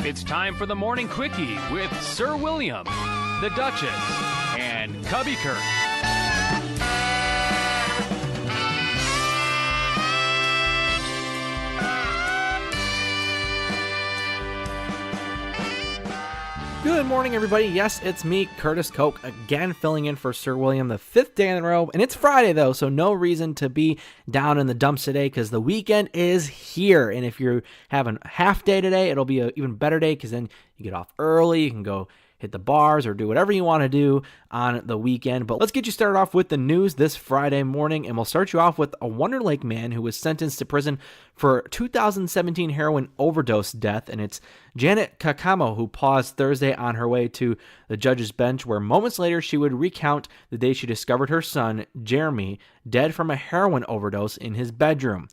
It's time for the Morning Quickie with Sir William, the Duchess, and Cubby Kirk. Good morning, everybody. Yes, it's me, Curtis Koch, again filling in for Sir William the fifth day in a row. And it's Friday, though, so no reason to be down in the dumps today because the weekend is here. And if you're having a half day today, it'll be an even better day because then you get off early. You can go hit the bars or do whatever you want to do on the weekend. But let's get you started off with the news this Friday morning, and we'll start you off with a Wonder Lake man who was sentenced to prison for 2017 heroin overdose death, and it's Janet Kakamo who paused Thursday on her way to the judge's bench, where moments later she would recount the day she discovered her son, Jeremy, dead from a heroin overdose in his bedroom.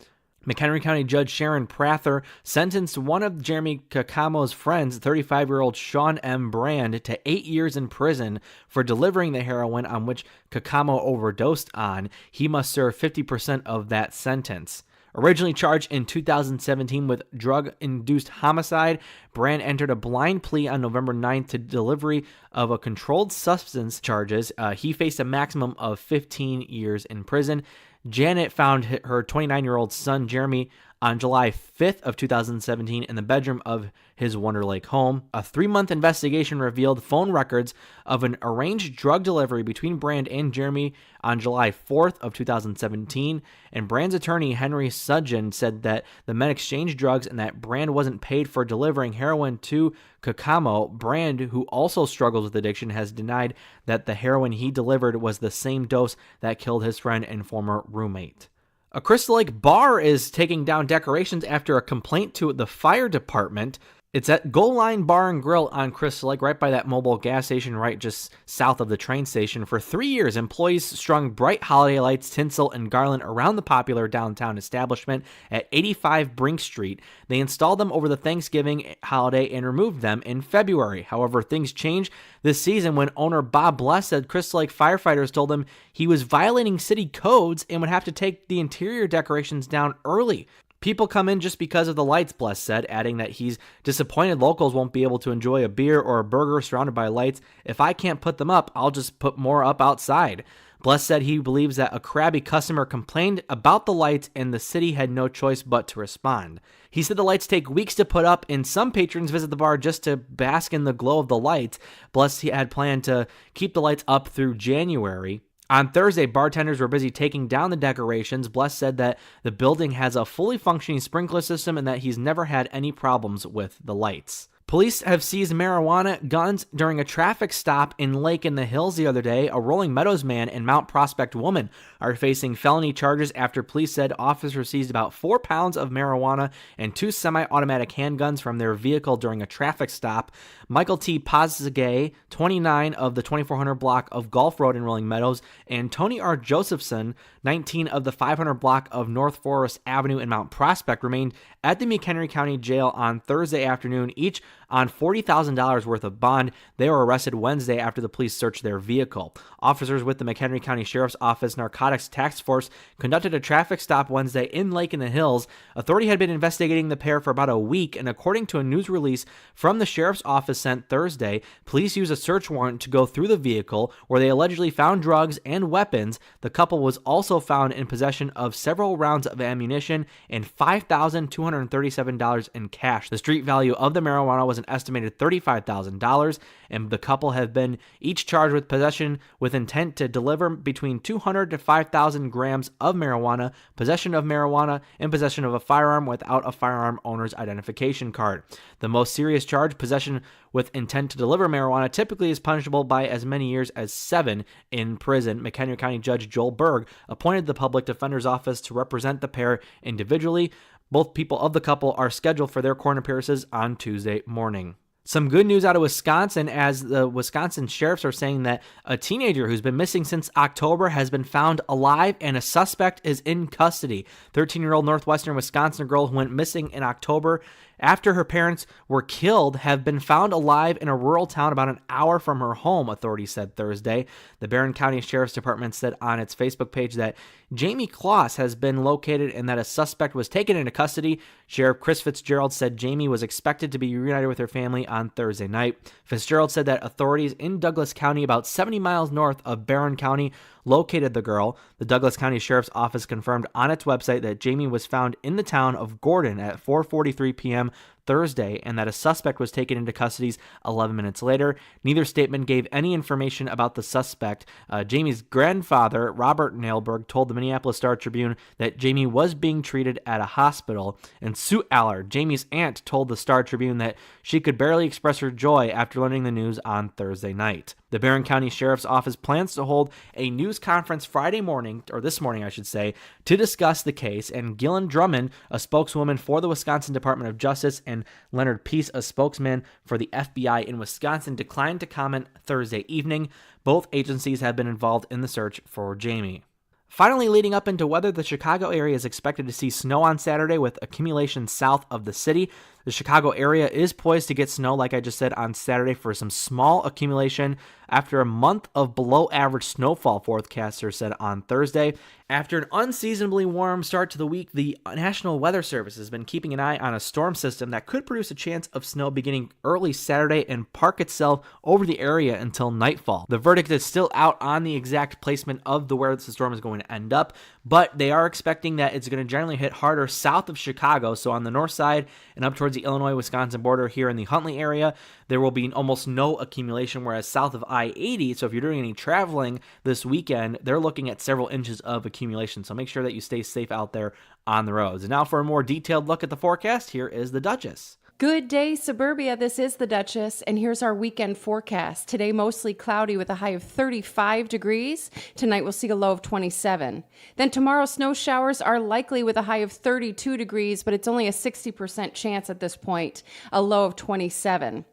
McHenry County Judge Sharon Prather sentenced one of Jeremy Kakamo's friends, 35-year-old Sean M. Brand, to 8 years in prison for delivering the heroin on which Kakamo overdosed on. He must serve 50% of that sentence. Originally charged in 2017 with drug-induced homicide, Brand entered a blind plea on November 9th to delivery of a controlled substance charges. He faced a maximum of 15 years in prison. Janet found her 29-year-old son, Jeremy, on July 5th of 2017 in the bedroom of his Wonder Lake home. A 3-month investigation revealed phone records of an arranged drug delivery between Brand and Jeremy on July 4th of 2017, and Brand's attorney, Henry Sudgen, said that the men exchanged drugs and that Brand wasn't paid for delivering heroin to Kakamo. Brand, who also struggles with addiction, has denied that the heroin he delivered was the same dose that killed his friend and former roommate. A Crystal Lake bar is taking down decorations after a complaint to the fire department. It's at Goal Line Bar and Grill on Crystal Lake, right by that mobile gas station right just south of the train station. For 3 years, employees strung bright holiday lights, tinsel, and garland around the popular downtown establishment at 85 Brink Street. They installed them over the Thanksgiving holiday and removed them in February. However, things changed this season when owner Bob Bless said Crystal Lake firefighters told him he was violating city codes and would have to take the interior decorations down early. People come in just because of the lights, Bless said, adding that he's disappointed locals won't be able to enjoy a beer or a burger surrounded by lights. If I can't put them up, I'll just put more up outside. Bless said he believes that a crabby customer complained about the lights and the city had no choice but to respond. He said the lights take weeks to put up and some patrons visit the bar just to bask in the glow of the lights. Bless had planned to keep the lights up through January. On Thursday, bartenders were busy taking down the decorations. Bless said that the building has a fully functioning sprinkler system and that he's never had any problems with the lights. Police have seized marijuana guns during a traffic stop in Lake in the Hills the other day. A Rolling Meadows man and Mount Prospect woman are facing felony charges after police said officers seized about 4 pounds of marijuana and 2 semi-automatic handguns from their vehicle during a traffic stop. Michael T. Pazgay, 29 of the 2400 block of Gulf Road in Rolling Meadows, and Tony R. Josephson, 19 of the 500 block of North Forest Avenue in Mount Prospect, remained at the McHenry County Jail on Thursday afternoon, each on $40,000 worth of bond. They were arrested Wednesday after the police searched their vehicle. Officers with the McHenry County Sheriff's Office Narcotics Task Force conducted a traffic stop Wednesday in Lake in the Hills. Authority had been investigating the pair for about a week, and according to a news release from the Sheriff's Office sent Thursday, police used a search warrant to go through the vehicle where they allegedly found drugs and weapons. The couple was also found in possession of several rounds of ammunition and $5,237 in cash. The street value of the marijuana was an estimated $35,000, and the couple have been each charged with possession with intent to deliver between 200 to 5,000 grams of marijuana, possession of marijuana, and possession of a firearm without a firearm owner's identification card. The most serious charge, possession with intent to deliver marijuana, typically is punishable by as many years as 7 in prison. McHenry County Judge Joel Berg appointed the Public Defender's Office to represent the pair individually. Both people of the couple are scheduled for their court appearances on Tuesday morning. Some good news out of Wisconsin, as the Wisconsin sheriffs are saying that a teenager who's been missing since October has been found alive and a suspect is in custody. 13-year-old Northwestern Wisconsin girl who went missing in October after her parents were killed have been found alive in a rural town about an hour from her home, authorities said Thursday. The Barron County Sheriff's Department said on its Facebook page that Jamie Kloss has been located and that a suspect was taken into custody. Sheriff Chris Fitzgerald said Jamie was expected to be reunited with her family on Thursday night. Fitzgerald said that authorities in Douglas County, about 70 miles north of Barron County, located the girl. The Douglas County Sheriff's Office confirmed on its website that Jamie was found in the town of Gordon at 4:43 p.m. Thursday, and that a suspect was taken into custody 11 minutes later. Neither statement gave any information about the suspect. Jamie's grandfather, Robert Nailberg, told the Minneapolis Star-Tribune that Jamie was being treated at a hospital, and Sue Allard, Jamie's aunt, told the Star-Tribune that she could barely express her joy after learning the news on Thursday night. The Barron County Sheriff's Office plans to hold a news conference Friday morning, or this morning I should say, to discuss the case, and Gillian Drummond, a spokeswoman for the Wisconsin Department of Justice, and Leonard Peace, a spokesman for the FBI in Wisconsin, declined to comment Thursday evening. Both agencies have been involved in the search for Jamie. Finally, leading up into weather, the Chicago area is expected to see snow on Saturday with accumulation south of the city. The Chicago area is poised to get snow, like I just said, on Saturday for some small accumulation after a month of below-average snowfall, forecasters said on Thursday. After an unseasonably warm start to the week, the National Weather Service has been keeping an eye on a storm system that could produce a chance of snow beginning early Saturday and park itself over the area until nightfall. The verdict is still out on the exact placement of where the storm is going to end up, but they are expecting that it's going to generally hit harder south of Chicago, so on the north side and up towards the Illinois-Wisconsin border here in the Huntley area, there will be almost no accumulation, whereas south of I-80, so if you're doing any traveling this weekend, they're looking at several inches of accumulation, so make sure that you stay safe out there on the roads. And now for a more detailed look at the forecast, here is the Duchess. Good day, Suburbia. This is the Duchess, and here's our weekend forecast. Today, mostly cloudy with a high of 35 degrees. Tonight, we'll see a low of 27. Then tomorrow, snow showers are likely with a high of 32 degrees, but it's only a 60% chance at this point, a low of 27.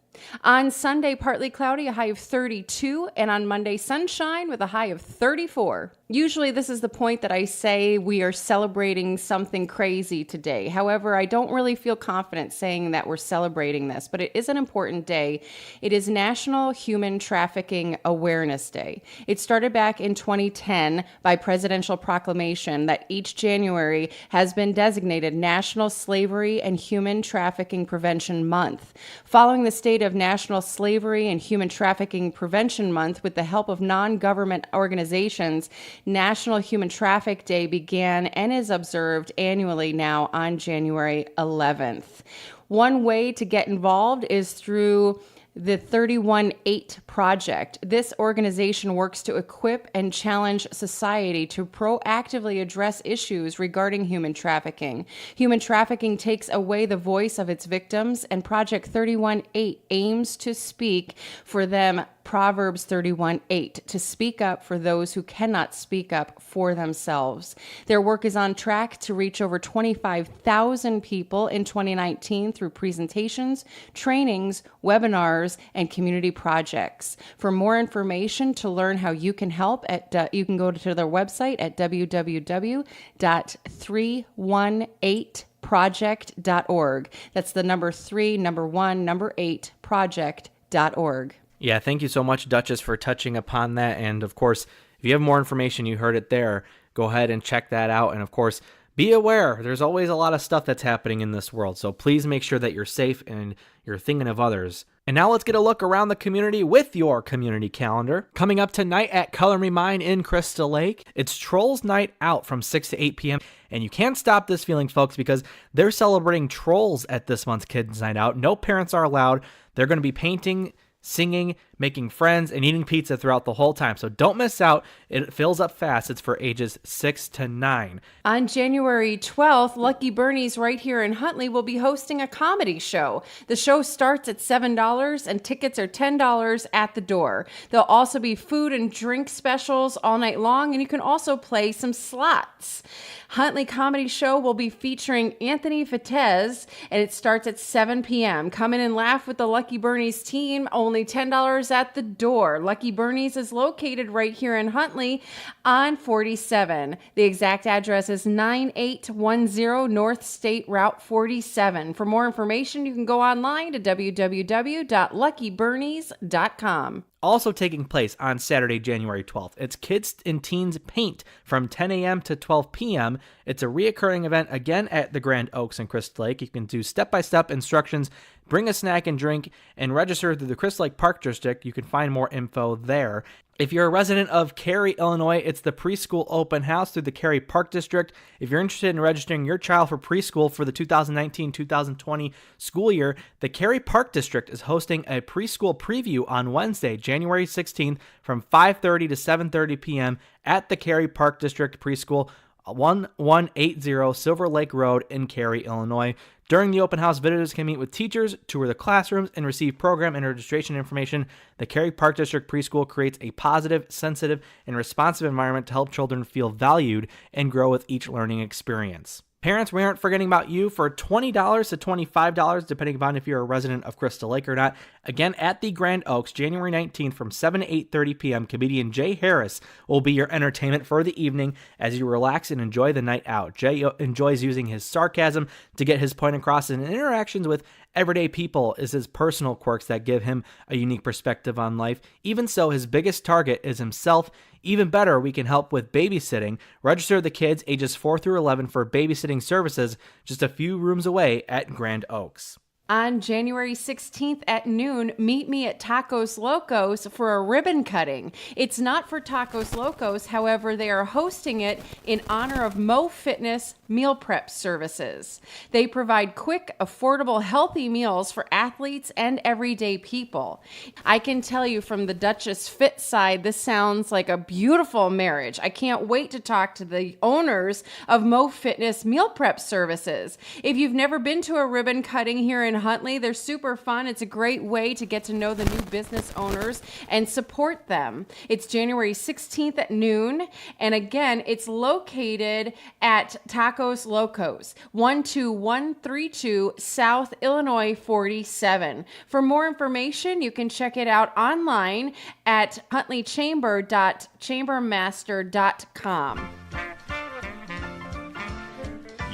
On Sunday, partly cloudy, a high of 32, and on Monday, sunshine with a high of 34. Usually this is the point that I say we are celebrating something crazy today. However, I don't really feel confident saying that we're celebrating this, but it is an important day. It is National Human Trafficking Awareness Day. It started back in 2010 by presidential proclamation that each January has been designated National Slavery and Human Trafficking Prevention Month. Following the state of National Slavery and Human Trafficking Prevention Month with the help of non-government organizations, National Human Traffic Day began and is observed annually now on January 11th. One way to get involved is through the 318 Project. This organization works to equip and challenge society to proactively address issues regarding human trafficking. Human trafficking takes away the voice of its victims, and Project 318 aims to speak for them. Proverbs 31:8, to speak up for those who cannot speak up for themselves. Their work is on track to reach over 25,000 people in 2019 through presentations, trainings, webinars, and community projects. For more information to learn how you can help, you can go to their website at www.318project.org. That's the number 3, number 1, number 8, project.org. Yeah, thank you so much, Duchess, for touching upon that. And of course, if you have more information, you heard it there, go ahead and check that out. And of course, be aware, there's always a lot of stuff that's happening in this world. So please make sure that you're safe and you're thinking of others. And now let's get a look around the community with your community calendar. Coming up tonight at Color Me Mine in Crystal Lake, it's Trolls Night Out from 6 to 8 p.m. And you can't stop this feeling, folks, because they're celebrating Trolls at this month's Kids Night Out. No parents are allowed. They're going to be painting, singing, making friends, and eating pizza throughout the whole time. So don't miss out. It fills up fast. It's for ages 6 to 9. On January 12th, Lucky Bernie's right here in Huntley will be hosting a comedy show. The show starts at $7 and tickets are $10 at the door. There'll also be food and drink specials all night long, and you can also play some slots. Huntley Comedy Show will be featuring Anthony Fatez, and it starts at 7 p.m. Come in and laugh with the Lucky Bernie's team. Only $10 at the door. Lucky Bernie's is located right here in Huntley on 47. The exact address is 9810 North State Route 47. For more information, you can go online to www.luckybernies.com. Also taking place on Saturday, January 12th. It's Kids and Teens Paint from 10 a.m. to 12 p.m. It's a reoccurring event again at the Grand Oaks in Crystal Lake. You can do step-by-step instructions, bring a snack and drink, and register through the Crystal Lake Park District. You can find more info there. If you're a resident of Cary, Illinois, it's the preschool open house through the Cary Park District. If you're interested in registering your child for preschool for the 2019-2020 school year, the Cary Park District is hosting a preschool preview on Wednesday, January 16th from 5:30 to 7:30 p.m. at the Cary Park District Preschool, 1180 Silver Lake Road in Cary, Illinois. During the open house, visitors can meet with teachers, tour the classrooms, and receive program and registration information. The Cary Park District Preschool creates a positive, sensitive, and responsive environment to help children feel valued and grow with each learning experience. Parents, we aren't forgetting about you for $20 to $25, depending upon if you're a resident of Crystal Lake or not. Again, at the Grand Oaks, January 19th from 7 to 8:30 p.m., comedian Jay Harris will be your entertainment for the evening as you relax and enjoy the night out. Jay enjoys using his sarcasm to get his point across, and interactions with everyday people is his personal quirks that give him a unique perspective on life. Even so, his biggest target is himself. Even better, we can help with babysitting. Register the kids ages 4 through 11 for babysitting services just a few rooms away at Grand Oaks. On January 16th at noon, meet me at Tacos Locos for a ribbon cutting. It's not for Tacos Locos, however, they are hosting it in honor of Mo Fitness meal prep services. They provide quick, affordable, healthy meals for athletes and everyday people. I can tell you from the Duchess Fit side, this sounds like a beautiful marriage. I can't wait to talk to the owners of Mo Fitness meal prep services. If you've never been to a ribbon cutting here in Huntley, they're super fun. It's a great way to get to know the new business owners and support them. It's January 16th at noon. And again, it's located at Tacos Locos, 12132 South Illinois 47. For more information, you can check it out online at huntleychamber.chambermaster.com.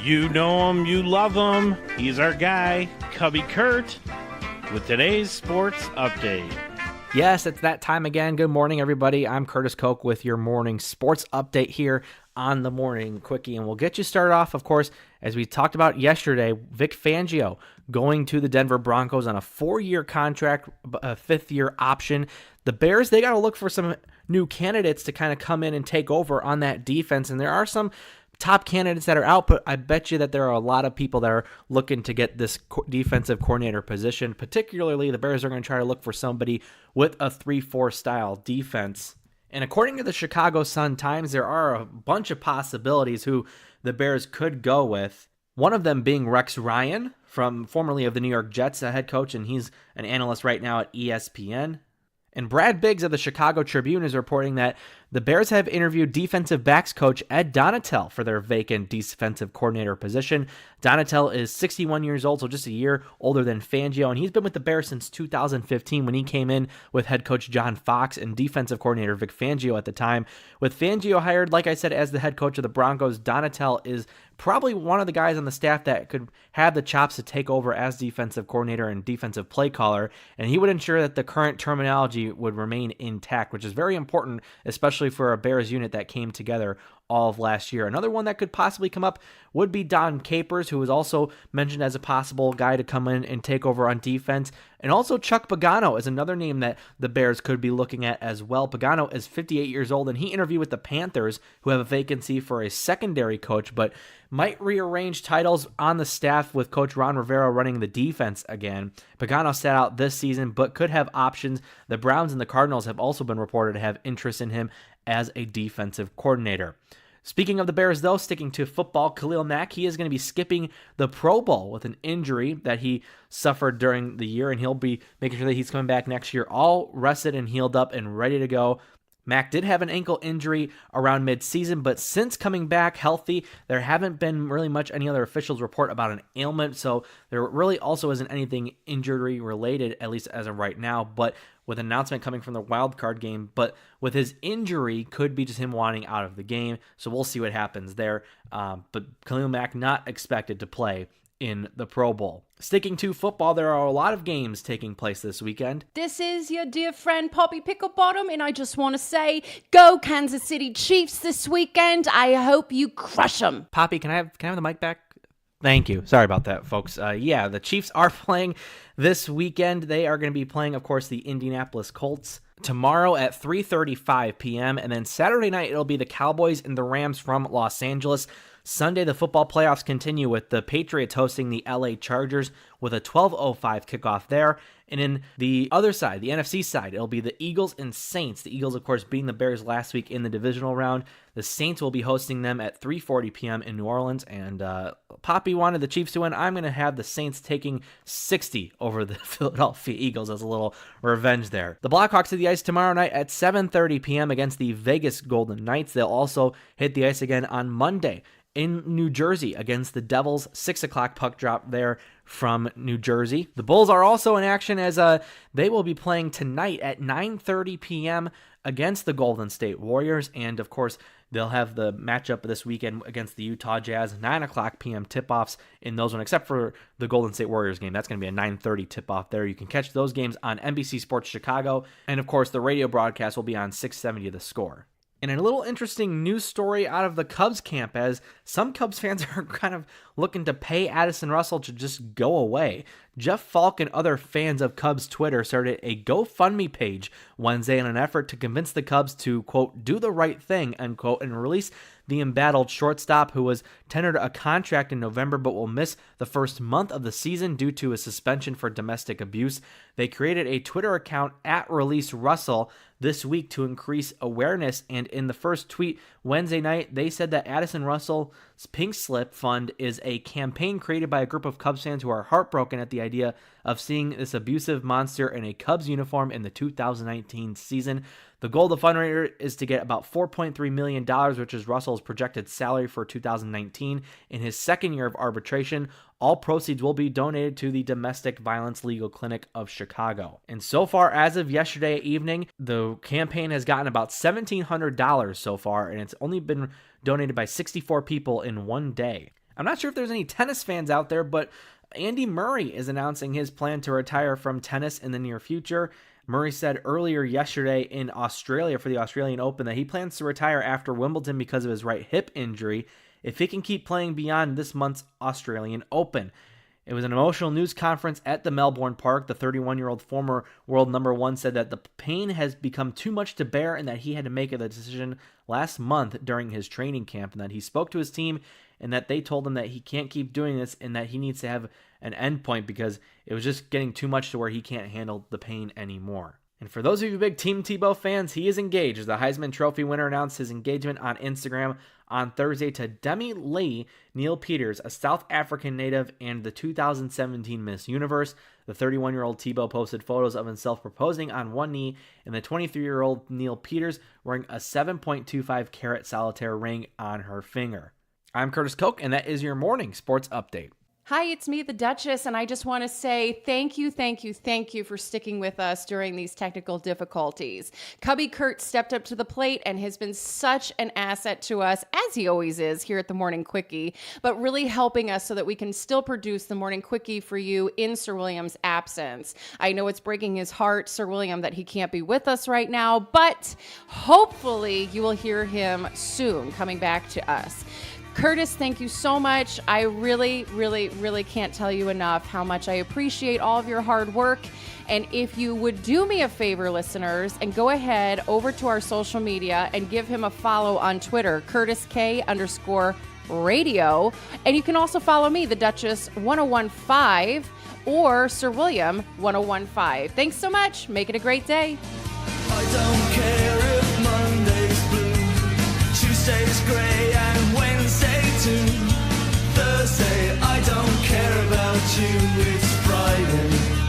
You know him, you love him. He's our guy, Cubby Kurt, with today's sports update. Yes, it's that time again. Good morning, everybody. I'm Curtis Koch with your morning sports update here on the Morning Quickie, and we'll get you started off, of course, as we talked about yesterday, Vic Fangio going to the Denver Broncos on a 4-year contract, a 5th-year option. The Bears, they got to look for some new candidates to kind of come in and take over on that defense, and there are some top candidates that are out, but I bet you that there are a lot of people that are looking to get this defensive coordinator position. Particularly, the Bears are going to try to look for somebody with a 3-4 style defense. And according to the Chicago Sun-Times, there are a bunch of possibilities who the Bears could go with. One of them being Rex Ryan, formerly of the New York Jets, a head coach, and he's an analyst right now at ESPN. And Brad Biggs of the Chicago Tribune is reporting that the Bears have interviewed defensive backs coach Ed Donatel for their vacant defensive coordinator position. Donatel is 61 years old, so just a year older than Fangio, and he's been with the Bears since 2015 when he came in with head coach John Fox and defensive coordinator Vic Fangio at the time. With Fangio hired, like I said, as the head coach of the Broncos, Donatel is probably one of the guys on the staff that could have the chops to take over as defensive coordinator and defensive play caller, and he would ensure that the current terminology would remain intact, which is very important, especially for a Bears unit that came together all of last year. Another one that could possibly come up would be Don Capers, who was also mentioned as a possible guy to come in and take over on defense. And also Chuck Pagano is another name that the Bears could be looking at as well. Pagano is 58 years old, and he interviewed with the Panthers, who have a vacancy for a secondary coach, but might rearrange titles on the staff with Coach Ron Rivera running the defense again. Pagano sat out this season, but could have options. The Browns and the Cardinals have also been reported to have interest in him as a defensive coordinator. Speaking of the Bears, though, sticking to football, Khalil Mack, he is going to be skipping the Pro Bowl with an injury that he suffered during the year, and he'll be making sure that he's coming back next year all rested and healed up and ready to go. Mack did have an ankle injury around mid-season, but since coming back healthy, there haven't been really much any other officials report about an ailment, so there really also isn't anything injury-related, at least as of right now, but with an announcement coming from the wild card game, but with his injury, could be just him wanting out of the game, so we'll see what happens there, but Khalil Mack not expected to play in the Pro Bowl. Sticking to football, there are a lot of games taking place this weekend. This is your dear friend Poppy Picklebottom, and I just want to say, go Kansas City Chiefs this weekend. I hope you crush them. Poppy, can I have the mic back? Thank you. Sorry about that, folks. The Chiefs are playing this weekend. They are going to be playing, of course, the Indianapolis Colts tomorrow at 3:35 p.m. And then Saturday night, it'll be the Cowboys and the Rams from Los Angeles. Sunday, the football playoffs continue with the Patriots hosting the LA Chargers with a 12:05 kickoff there. And in the other side, the NFC side, it'll be the Eagles and Saints. The Eagles, of course, beating the Bears last week in the divisional round. The Saints will be hosting them at 3:40 p.m. in New Orleans. And Poppy wanted the Chiefs to win. I'm going to have the Saints taking 60 over the Philadelphia Eagles as a little revenge there. The Blackhawks hit the ice tomorrow night at 7:30 p.m. against the Vegas Golden Knights. They'll also hit the ice again on Monday in New Jersey against the Devils. 6 o'clock puck drop there from New Jersey. The Bulls are also in action as they will be playing tonight at 9:30 p.m. against the Golden State Warriors. And of course, they'll have the matchup this weekend against the Utah Jazz. 9 o'clock p.m. tip-offs in those one, except for the Golden State Warriors game. That's going to be a 9:30 tip-off there. You can catch those games on NBC Sports Chicago. And of course, the radio broadcast will be on 670 The Score. And a little interesting news story out of the Cubs camp, as some Cubs fans are kind of looking to pay Addison Russell to just go away. Jeff Falk and other fans of Cubs Twitter started a GoFundMe page Wednesday in an effort to convince the Cubs to, quote, do the right thing, unquote, and release the embattled shortstop who was tendered a contract in November but will miss the first month of the season due to a suspension for domestic abuse. They created a Twitter account at Release Russell this week to increase awareness, and in the first tweet Wednesday night, they said that Addison Russell's Pink Slip Fund is a campaign created by a group of Cubs fans who are heartbroken at the idea of seeing this abusive monster in a Cubs uniform in the 2019 season. The goal of the fundraiser is to get about $4.3 million, which is Russell's projected salary for 2019. In his second year of arbitration, all proceeds will be donated to the Domestic Violence Legal Clinic of Chicago. And so far, as of yesterday evening, the campaign has gotten about $1,700 so far, and it's only been donated by 64 people in one day. I'm not sure if there's any tennis fans out there, but Andy Murray is announcing his plan to retire from tennis in the near future. Murray said earlier yesterday in Australia for the Australian Open that he plans to retire after Wimbledon because of his right hip injury if he can keep playing beyond this month's Australian Open. It was an emotional news conference at the Melbourne Park. The 31-year-old former world number one said that the pain has become too much to bear and that he had to make a decision last month during his training camp, and that he spoke to his team and that they told him that he can't keep doing this and that he needs to have an end point because it was just getting too much to where he can't handle the pain anymore. And for those of you big Team Tebow fans, he is engaged. As the Heisman Trophy winner announced his engagement on Instagram on Thursday to Demi Lee Neal Peters, a South African native and the 2017 Miss Universe. The 31-year-old Tebow posted photos of himself proposing on one knee, and the 23-year-old Neal Peters wearing a 7.25 carat solitaire ring on her finger. I'm Curtis Koch, and that is your morning sports update. Hi, it's me, the Duchess, and I just want to say thank you for sticking with us during these technical difficulties. Cubby Kurt stepped up to the plate and has been such an asset to us, as he always is here at the Morning Quickie, but really helping us so that we can still produce the Morning Quickie for you in Sir William's absence. I know it's breaking his heart, Sir William, that he can't be with us right now, but hopefully you will hear him soon coming back to us. Curtis, thank you so much. I really can't tell you enough how much I appreciate all of your hard work. And if you would do me a favor, listeners, and go ahead over to our social media and give him a follow on Twitter, CurtisK_radio. And you can also follow me, the Duchess 1015 or Sir William 1015. Thanks so much. Make it a great day. I don't care if Monday's blue, Tuesday's gray, and Wednesday too. Thursday, I don't care about you, it's Friday.